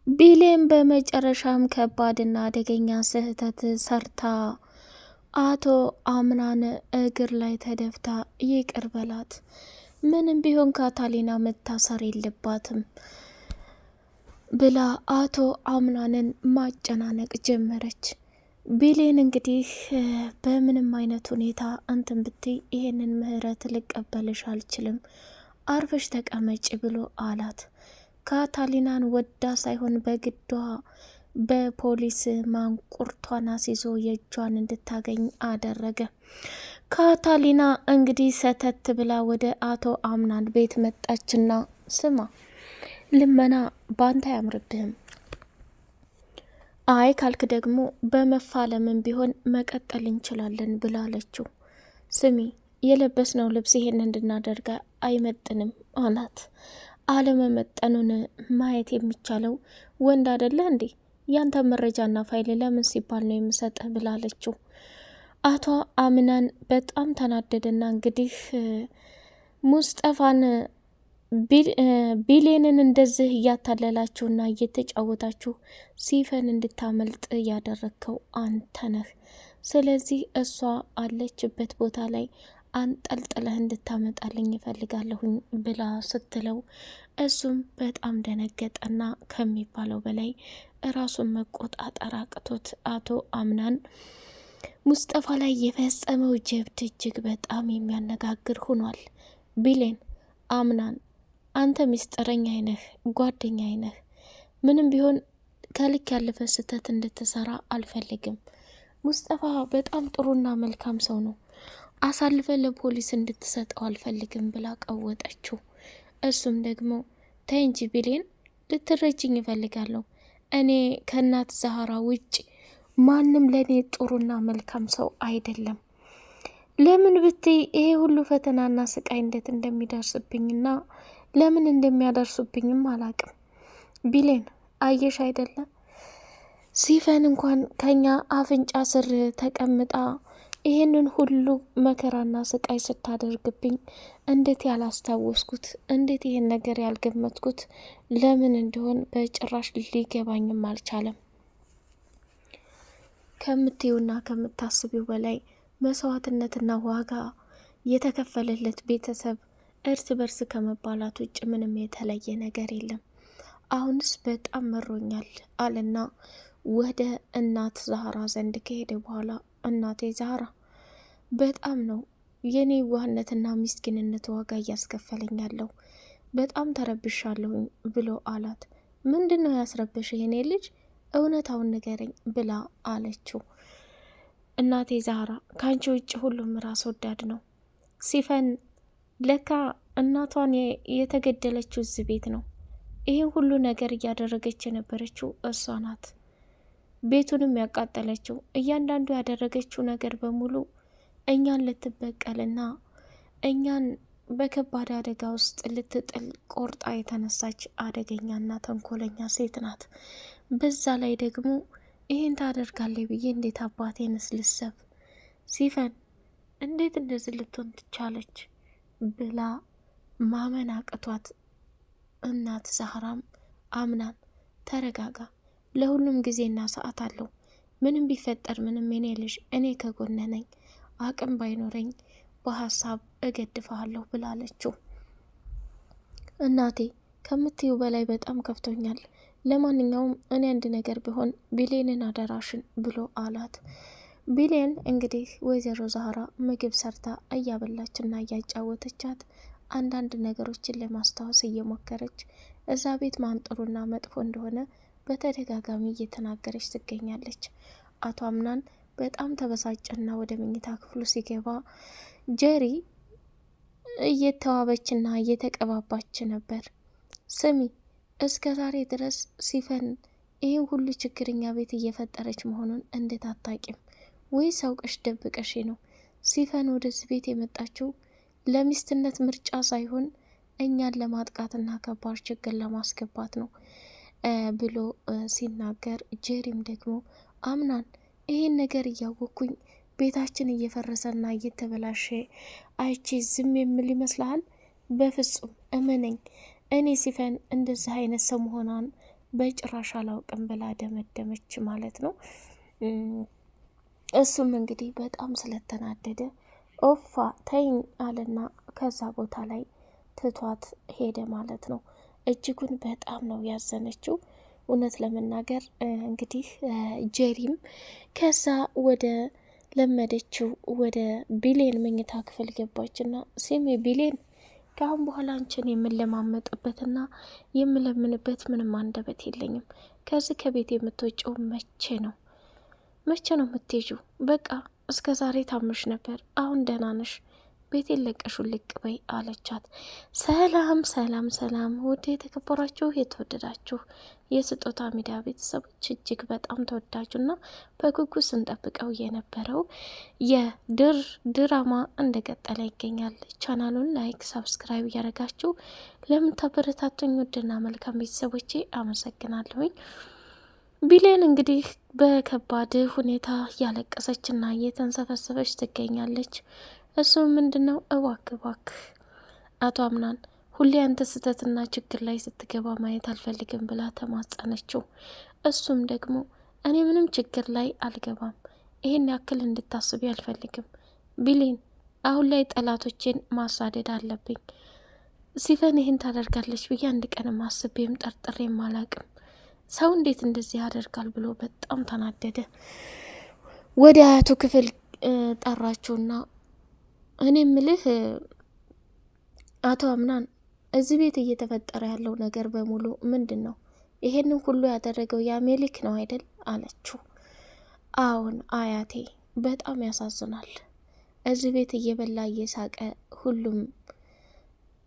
ቢሌን በመጨረሻም ከባድና አደገኛ ስህተት ሰርታ አቶ አምናን እግር ላይ ተደፍታ ይቅር በላት፣ ምንም ቢሆን ካታሊና መታሰር የለባትም ብላ አቶ አምናንን ማጨናነቅ ጀመረች። ቢሌን እንግዲህ በምንም አይነት ሁኔታ እንትን ብትይ ይሄንን ምህረት ልቀበልሽ አልችልም፣ አርፈሽ ተቀመጭ ብሎ አላት። ካታሊናን ወዳ ሳይሆን በግዷ በፖሊስ ማንቁርቷን አስይዞ የእጇን እንድታገኝ አደረገ። ካታሊና እንግዲህ ሰተት ብላ ወደ አቶ አምናን ቤት መጣችና ስማ፣ ልመና ባንተ አያምርብህም፣ አይ ካልክ ደግሞ በመፋለምን ቢሆን መቀጠል እንችላለን ብላለችው። ስሚ፣ የለበስነው ልብስ ይሄን እንድናደርጋ አይመጥንም አላት። አለመመጠኑን ማየት የሚቻለው ወንድ አይደለ እንዴ? ያንተ መረጃና ፋይል ለምን ሲባል ነው የምሰጥህ ብላለችው። አቶ አምናን በጣም ተናደደና እንግዲህ ሙስጠፋን ቢሌንን እንደዚህ እያታለላችሁና እየተጫወታችሁ ሲፈን እንድታመልጥ ያደረግከው አንተ ነህ። ስለዚህ እሷ አለችበት ቦታ ላይ አንጠልጥለህ እንድታመጣልኝ ይፈልጋለሁኝ ብላ ስትለው እሱም በጣም ደነገጠና ከሚባለው በላይ ራሱን መቆጣጠር አቅቶት አቶ አምናን ሙስጠፋ ላይ የፈጸመው ጀብድ እጅግ በጣም የሚያነጋግር ሆኗል። ቢሌን አምናን፣ አንተ ሚስጥረኛ አይነህ፣ ጓደኛ አይነህ፣ ምንም ቢሆን ከልክ ያለፈ ስህተት እንድትሰራ አልፈልግም። ሙስጠፋ በጣም ጥሩና መልካም ሰው ነው፣ አሳልፈ ለፖሊስ እንድትሰጠው አልፈልግም ብላ ቀወጠችው። እሱም ደግሞ ተይ እንጂ ቢሌን፣ ልትረጅኝ ይፈልጋለሁ። እኔ ከእናት ዛህራ ውጭ ማንም ለእኔ ጥሩና መልካም ሰው አይደለም። ለምን ብትይ ይሄ ሁሉ ፈተናና ስቃይ እንዴት እንደሚደርስብኝና ለምን እንደሚያደርሱብኝም አላቅም። ቢሌን አየሽ አይደለም፣ ሲፈን እንኳን ከኛ አፍንጫ ስር ተቀምጣ ይህንን ሁሉ መከራና ስቃይ ስታደርግብኝ እንዴት ያላስታወስኩት፣ እንዴት ይህን ነገር ያልገመትኩት ለምን እንደሆን በጭራሽ ሊገባኝም አልቻለም። ከምትዩና ከምታስቢው በላይ መስዋዕትነትና ዋጋ የተከፈለለት ቤተሰብ እርስ በርስ ከመባላት ውጭ ምንም የተለየ ነገር የለም። አሁንስ በጣም መሮኛል አለና ወደ እናት ዛህራ ዘንድ ከሄደ በኋላ እናቴ ዛህራ በጣም ነው የኔ ዋህነትና ምስኪንነት ዋጋ እያስከፈለኝ ያለው፣ በጣም ተረብሻለሁኝ ብሎ አላት። ምንድን ነው ያስረበሽ የኔ ልጅ? እውነታውን ንገረኝ ብላ አለችው። እናቴ ዛህራ ከአንቺ ውጭ ሁሉም ራስ ወዳድ ነው። ሲፈን ለካ እናቷን የተገደለችው እዚህ ቤት ነው። ይህን ሁሉ ነገር እያደረገች የነበረችው እሷ ናት። ቤቱንም ያቃጠለችው። እያንዳንዱ ያደረገችው ነገር በሙሉ እኛን ልትበቀልና እኛን በከባድ አደጋ ውስጥ ልትጥል ቆርጣ የተነሳች አደገኛና ተንኮለኛ ሴት ናት። በዛ ላይ ደግሞ ይህን ታደርጋለች ብዬ እንዴት አባቴን ስልሰብ፣ ሲፈን እንዴት እንደዚህ ልትሆን ትቻለች ብላ ማመን አቅቷት፣ እናት ዛህራም አምናን ተረጋጋ፣ ለሁሉም ጊዜና ሰዓት አለው፣ ምንም ቢፈጠር ምንም የኔ ልጅ እኔ ከጎንህ ነኝ፣ አቅም ባይኖረኝ በሀሳብ እገድፋለሁ ብላለችው። እናቴ ከምትዩ በላይ በጣም ከፍቶኛል። ለማንኛውም እኔ አንድ ነገር ቢሆን ቢሌንን አደራሽን ብሎ አላት። ቢሌን እንግዲህ ወይዘሮ ዛህራ ምግብ ሰርታ እያበላችና እያጫወተቻት አንዳንድ ነገሮችን ለማስታወስ እየሞከረች እዛ ቤት ማን ጥሩና መጥፎ እንደሆነ በተደጋጋሚ እየተናገረች ትገኛለች። አቶ አምናን በጣም ተበሳጨና ወደ መኝታ ክፍሉ ሲገባ ጀሪ እየተዋበችና እየተቀባባች ነበር። ስሚ፣ እስከ ዛሬ ድረስ ሲፈን ይህን ሁሉ ችግርኛ ቤት እየፈጠረች መሆኑን እንዴት አታቂም? ወይስ አውቀሽ ደብቀሽ ነው? ሲፈን ወደዚህ ቤት የመጣችው ለሚስትነት ምርጫ ሳይሆን እኛን ለማጥቃትና ከባድ ችግር ለማስገባት ነው ብሎ ሲናገር፣ ጀሪም ደግሞ አምናን ይህን ነገር እያወቅኩኝ ቤታችን እየፈረሰና እየተበላሸ አይቼ ዝም የምል ይመስልሃል? በፍጹም እመነኝ፣ እኔ ሲፈን እንደዚህ አይነት ሰው መሆኗን በጭራሽ አላውቅም ብላ ደመደመች ማለት ነው። እሱም እንግዲህ በጣም ስለተናደደ ኦፋ ተይኝ አለና ከዛ ቦታ ላይ ትቷት ሄደ ማለት ነው። እጅጉን በጣም ነው ያዘነችው። እውነት ለመናገር እንግዲህ ጄሪም ከዛ ወደ ለመደችው ወደ ቢሌን መኝታ ክፍል ገባችና ሲሚ ቢሌን ከአሁን በኋላ አንቺን የምንለማመጥበትና የምለምንበት ምንም አንደበት የለኝም። ከዚህ ከቤት የምትወጪው መቼ ነው? መቼ ነው የምትሄጂው? በቃ እስከ ዛሬ ታመሽ ነበር፣ አሁን ደህና ነሽ፣ ቤቴን ለቀሹ ልቅ በይ አለቻት። ሰላም ሰላም ሰላም! ውድ የተከበራችሁ የተወደዳችሁ የስጦታ ሚዲያ ቤተሰቦች እጅግ በጣም ተወዳጁና በጉጉት ስንጠብቀው የነበረው የድር ድራማ እንደቀጠለ ይገኛል። ቻናሉን ላይክ፣ ሰብስክራይብ እያደረጋችሁ ለምታበረታቱኝ ውድና መልካም ቤተሰቦቼ አመሰግናለሁኝ። ቢሌን እንግዲህ በከባድ ሁኔታ እያለቀሰችና እየተንሰፈሰፈች ትገኛለች። እሱም ምንድነው እባክህ አቶ አምናን ሁሌ አንተ ስህተትና ችግር ላይ ስትገባ ማየት አልፈልግም ብላ ተማጸነችው። እሱም ደግሞ እኔ ምንም ችግር ላይ አልገባም፣ ይሄን ያክል እንድታስቢ አልፈልግም ቢሌን፣ አሁን ላይ ጠላቶቼን ማሳደድ አለብኝ። ሲፈን ይህን ታደርጋለች ብዬ አንድ ቀንም አስቤም ጠርጥሬም አላቅም። ሰው እንዴት እንደዚህ ያደርጋል ብሎ በጣም ተናደደ። ወደ አያቱ ክፍል ጠራችውና እኔ ምልህ አቶ አምናን እዚህ ቤት እየተፈጠረ ያለው ነገር በሙሉ ምንድን ነው? ይሄንን ሁሉ ያደረገው ያ ሜሊክ ነው አይደል? አለችው። አዎን አያቴ፣ በጣም ያሳዝናል። እዚህ ቤት እየበላ እየሳቀ ሁሉም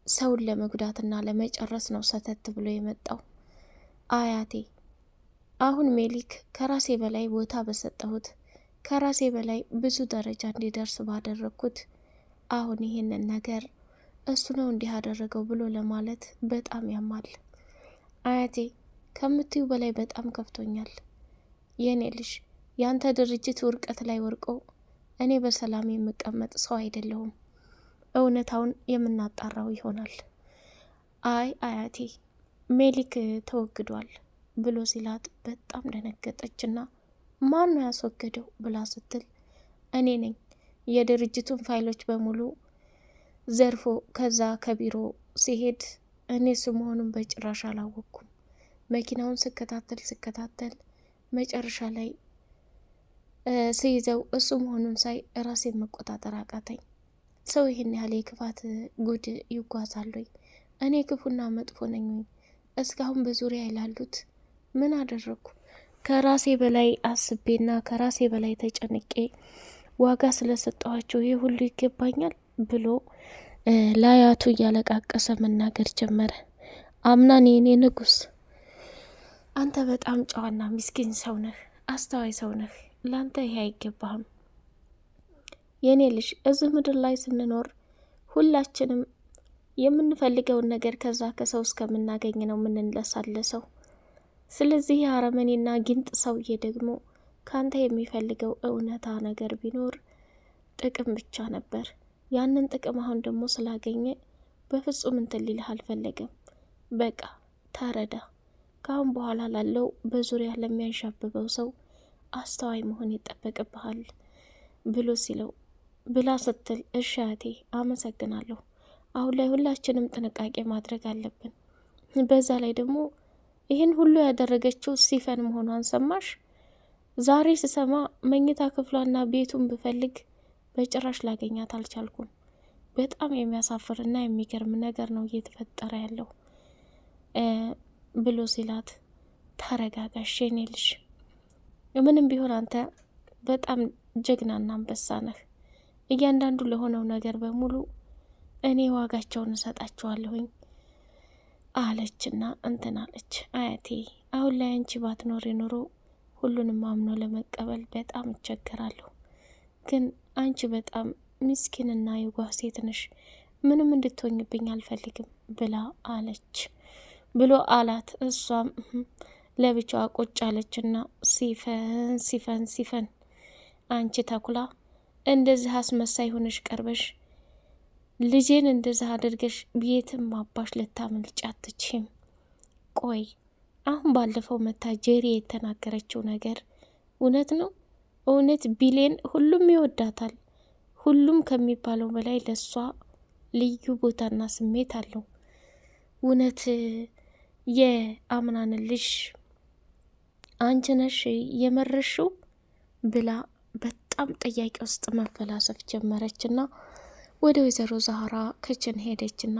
ሰውን ለመጉዳትና ለመጨረስ ነው ሰተት ብሎ የመጣው። አያቴ፣ አሁን ሜሊክ ከራሴ በላይ ቦታ በሰጠሁት፣ ከራሴ በላይ ብዙ ደረጃ እንዲደርስ ባደረግኩት፣ አሁን ይሄንን ነገር እሱ ነው እንዲህ ያደረገው ብሎ ለማለት በጣም ያማል። አያቴ፣ ከምትዩ በላይ በጣም ከፍቶኛል። የኔ ልጅ፣ ያንተ ድርጅት ውርቀት ላይ ወርቆ እኔ በሰላም የምቀመጥ ሰው አይደለሁም። እውነታውን የምናጣራው ይሆናል። አይ አያቴ፣ ሜሊክ ተወግዷል ብሎ ሲላት በጣም ደነገጠችና ማን ነው ያስወገደው ብላ ስትል እኔ ነኝ፣ የድርጅቱን ፋይሎች በሙሉ ዘርፎ ከዛ ከቢሮ ሲሄድ እኔ እሱ መሆኑን በጭራሽ አላወቅኩም። መኪናውን ስከታተል መጨረሻ ላይ ስይዘው እሱ መሆኑን ሳይ ራሴን መቆጣጠር አቃተኝ። ሰው ይህን ያህል የክፋት ጉድ ይጓዛሉኝ? እኔ ክፉና መጥፎ ነኝ? እስካሁን በዙሪያ ይላሉት ምን አደረግኩ? ከራሴ በላይ አስቤና ከራሴ በላይ ተጨንቄ ዋጋ ስለሰጠኋቸው ይህ ሁሉ ይገባኛል ብሎ ለአያቱ እያለቃቀሰ መናገር ጀመረ። አምናን የኔ ንጉስ፣ አንተ በጣም ጨዋና ምስኪን ሰው ነህ፣ አስተዋይ ሰው ነህ። ለአንተ ይሄ አይገባህም። የኔ ልጅ፣ እዚህ ምድር ላይ ስንኖር ሁላችንም የምንፈልገውን ነገር ከዛ ከሰው እስከምናገኝ ነው የምንለሳለሰው። ስለዚህ የአረመኔና ጊንጥ ሰውዬ ደግሞ ካንተ የሚፈልገው እውነታ ነገር ቢኖር ጥቅም ብቻ ነበር። ያንን ጥቅም አሁን ደግሞ ስላገኘ በፍጹም እንትን ሊልህ አልፈለገም። በቃ ተረዳ። ካሁን በኋላ ላለው በዙሪያ ለሚያንሻብበው ሰው አስተዋይ መሆን ይጠበቅብሃል ብሎ ሲለው ብላ ስትል እሺ አያቴ አመሰግናለሁ። አሁን ላይ ሁላችንም ጥንቃቄ ማድረግ አለብን። በዛ ላይ ደግሞ ይህን ሁሉ ያደረገችው ሲፈን መሆኗን ሰማሽ? ዛሬ ስሰማ መኝታ ክፍሏና ቤቱን ብፈልግ በጭራሽ ላገኛት አልቻልኩም። በጣም የሚያሳፍርና የሚገርም ነገር ነው እየተፈጠረ ያለው ብሎ ሲላት ተረጋጋሽ የኔ ልጅ፣ ምንም ቢሆን አንተ በጣም ጀግናና አንበሳ ነህ። እያንዳንዱ ለሆነው ነገር በሙሉ እኔ ዋጋቸውን እሰጣቸዋለሁኝ አለችና እንትን አለች። አያቴ፣ አሁን ላይ አንቺ ባትኖሪ ኑሮ ሁሉንም አምኖ ለመቀበል በጣም እቸገራለሁ። ግን አንቺ በጣም ምስኪንና የዋህ ሴት ነሽ፣ ምንም እንድትሆኝብኝ አልፈልግም ብላ አለች ብሎ አላት። እሷም ለብቻዋ ቁጭ አለችና ሲፈን አንቺ ተኩላ፣ እንደዚህ አስመሳይ ሆነሽ ቀርበሽ ልጄን እንደዚህ አድርገሽ ቤትም አባሽ ልታመልጪ አትችይም። ቆይ አሁን ባለፈው መታ ጄሪ የተናገረችው ነገር እውነት ነው? እውነት ቢሌን ሁሉም ይወዳታል። ሁሉም ከሚባለው በላይ ለሷ ልዩ ቦታና ስሜት አለው። እውነት የአምናን ልጅ አንቺ ነሽ የመረሽው ብላ በጣም ጥያቄ ውስጥ መፈላሰፍ ጀመረችና ወደ ወይዘሮ ዛህራ ክችን ሄደችና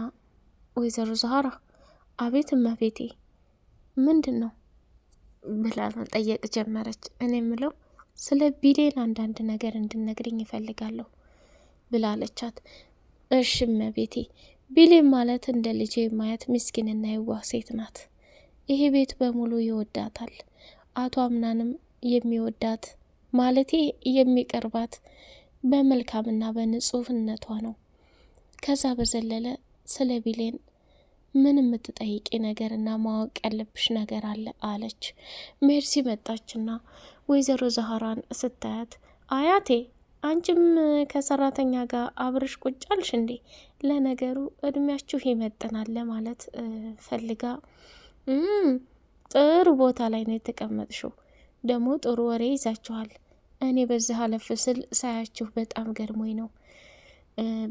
ወይዘሮ ዛህራ አቤት እመቤቴ ምንድን ነው ብላ መጠየቅ ጀመረች። እኔ ምለው ስለ ቢሌን አንዳንድ ነገር እንድነግርኝ ይፈልጋለሁ ብላለቻት። እሺ እመቤቴ፣ ቢሌን ማለት እንደ ልጄ ማየት ምስኪንና የዋህ ሴት ናት። ይሄ ቤት በሙሉ ይወዳታል። አቶ አምናንም የሚወዳት ማለቴ የሚቀርባት በመልካምና በንጹህነቷ ነው። ከዛ በዘለለ ስለ ቢሌን ምን የምትጠይቂ ነገርና ማወቅ ያለብሽ ነገር አለ አለች። ሜርሲ መጣችና ወይዘሮ ዛህራን ስታያት አያቴ አንቺም ከሰራተኛ ጋር አብርሽ ቁጭ አልሽ እንዴ? ለነገሩ እድሜያችሁ ይመጥናል ለማለት ፈልጋ ጥሩ ቦታ ላይ ነው የተቀመጥሽው፣ ደግሞ ጥሩ ወሬ ይዛችኋል። እኔ በዚህ አለፍ ስል ሳያችሁ በጣም ገርሞኝ ነው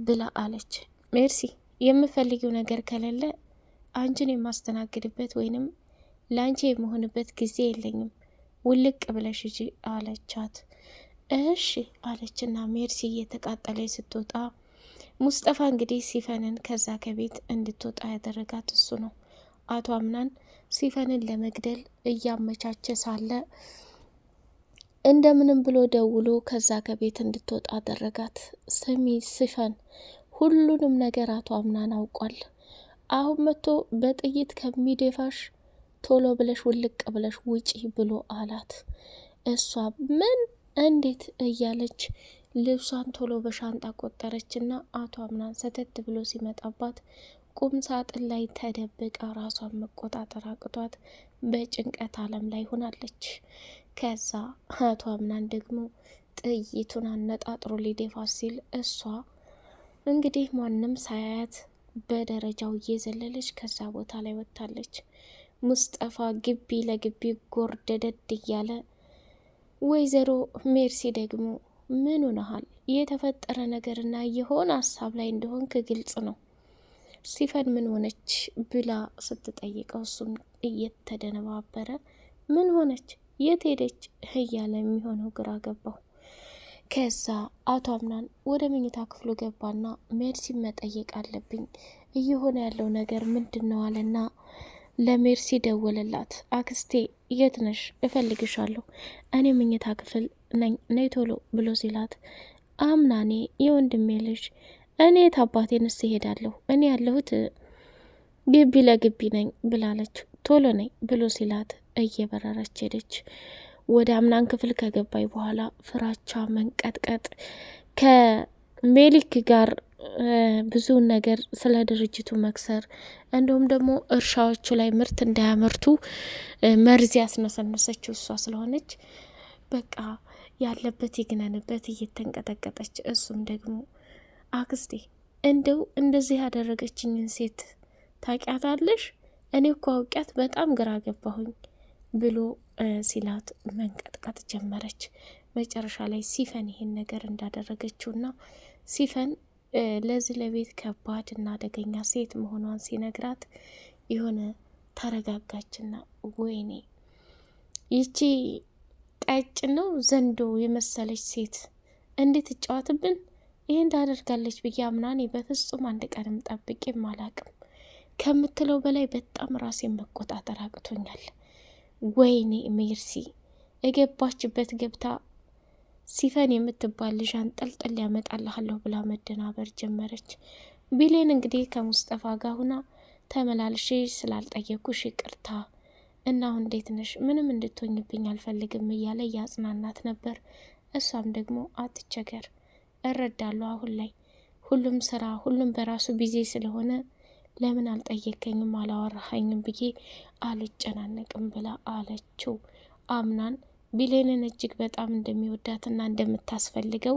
ብላ አለች። ሜርሲ የምፈልጊው ነገር ከሌለ አንቺን የማስተናግድበት ወይንም ለአንቺ የመሆንበት ጊዜ የለኝም፣ ውልቅ ብለሽ ሂጂ አለቻት። እሺ አለችና ሜርሲ እየተቃጠለች ስትወጣ ሙስጠፋ እንግዲህ ሲፈንን ከዛ ከቤት እንድትወጣ ያደረጋት እሱ ነው። አቶ አምናን ሲፈንን ለመግደል እያመቻቸ ሳለ እንደምንም ብሎ ደውሎ ከዛ ከቤት እንድትወጣ አደረጋት። ስሚ ሲፈን፣ ሁሉንም ነገር አቶ አምናን አውቋል። አሁን መጥቶ በጥይት ከሚደፋሽ ቶሎ ብለሽ ውልቅ ብለሽ ውጪ ብሎ አላት። እሷ ምን እንዴት እያለች ልብሷን ቶሎ በሻንጣ ቆጠረችና አቶ አምናን ሰተት ብሎ ሲመጣባት ቁም ሳጥን ላይ ተደብቃ ራሷን መቆጣጠር አቅቷት በጭንቀት ዓለም ላይ ሆናለች። ከዛ አቶ አምናን ደግሞ ጥይቱን አነጣጥሮ ሊደፋ ሲል እሷ እንግዲህ ማንም ሳያያት በደረጃው እየዘለለች ከዛ ቦታ ላይ ወጥታለች። ሙስጠፋ ግቢ ለግቢ ጎርደደድ እያለ ወይዘሮ ሜርሲ ደግሞ ምን ሆነሃል? የተፈጠረ ነገርና የሆነ ሀሳብ ላይ እንደሆንክ ግልጽ ነው። ሲፈን ምን ሆነች ብላ ስትጠይቀው እሱም እየተደነባበረ ምን ሆነች የት ሄደች እያለ የሚሆነው ግራ ገባው። ከዛ አቶ አምናን ወደ መኝታ ክፍሉ ገባና ሜርሲ መጠየቅ አለብኝ እየሆነ ያለው ነገር ምንድን ነው አለና ለሜርሲ ደወለላት። አክስቴ የት ነሽ? እፈልግሻለሁ፣ እኔ መኝታ ክፍል ነኝ፣ ነይ ቶሎ ብሎ ሲላት አምናኔ የወንድሜ ልጅ እኔ ታባቴንስ እሄዳለሁ፣ እኔ ያለሁት ግቢ ለግቢ ነኝ ብላለች። ቶሎ ነይ ብሎ ሲላት እየበረረች ሄደች። ወደ አምናን ክፍል ከገባይ በኋላ ፍራቻ፣ መንቀጥቀጥ ከሜሊክ ጋር ብዙ ነገር ስለ ድርጅቱ መክሰር እንዲሁም ደግሞ እርሻዎቹ ላይ ምርት እንዳያመርቱ መርዝ ያስነሰነሰችው እሷ ስለሆነች በቃ ያለበት ይግነንበት እየተንቀጠቀጠች እሱም ደግሞ አክስቴ እንደው እንደዚህ ያደረገችኝን ሴት ታውቂያታለሽ? እኔ እኮ አውቂያት በጣም ግራ ገባሁኝ ብሎ ሲላት መንቀጥቀጥ ጀመረች። መጨረሻ ላይ ሲፈን ይሄን ነገር እንዳደረገችውና ሲፈን ለዚህ ለቤት ከባድ እና አደገኛ ሴት መሆኗን ሲነግራት የሆነ ተረጋጋችና ወይኔ ይቺ ቀጭ ነው ዘንዶ የመሰለች ሴት እንዴት ትጫወትብን ይሄን እንዳደርጋለች ብዬ አምናኔ በፍጹም አንድ ቀንም ጠብቄም አላቅም ከምትለው በላይ በጣም ራሴን መቆጣጠር አቅቶኛል። ወይኔ ሜርሲ እገባችበት ገብታ ሲፈን የምትባል ልጅ አንጠልጥል ያመጣልሃለሁ ብላ መደናበር ጀመረች። ቢሌን እንግዲህ ከሙስጠፋ ጋር ሁና ተመላልሼ ስላልጠየኩሽ ይቅርታ እና አሁን እንዴት ነሽ? ምንም እንድትሆኝብኝ አልፈልግም እያለ እያጽናናት ነበር። እሷም ደግሞ አትቸገር፣ እረዳለሁ አሁን ላይ ሁሉም ስራ ሁሉም በራሱ ቢዚ ስለሆነ ለምን አልጠየከኝም አላወራኸኝም ብዬ አልጨናነቅም ብላ አለችው። አምናን ቢሌንን እጅግ በጣም እንደሚወዳትና እንደምታስፈልገው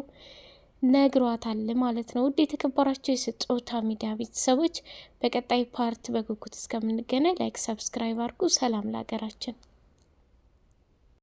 ነግሯታል ማለት ነው። ውድ የተከበራቸው የስጦታ ሚዲያ ቤተሰቦች በቀጣይ ፓርት በጉጉት እስከምንገናኝ ላይክ፣ ሰብስክራይብ አድርጉ። ሰላም ለሀገራችን።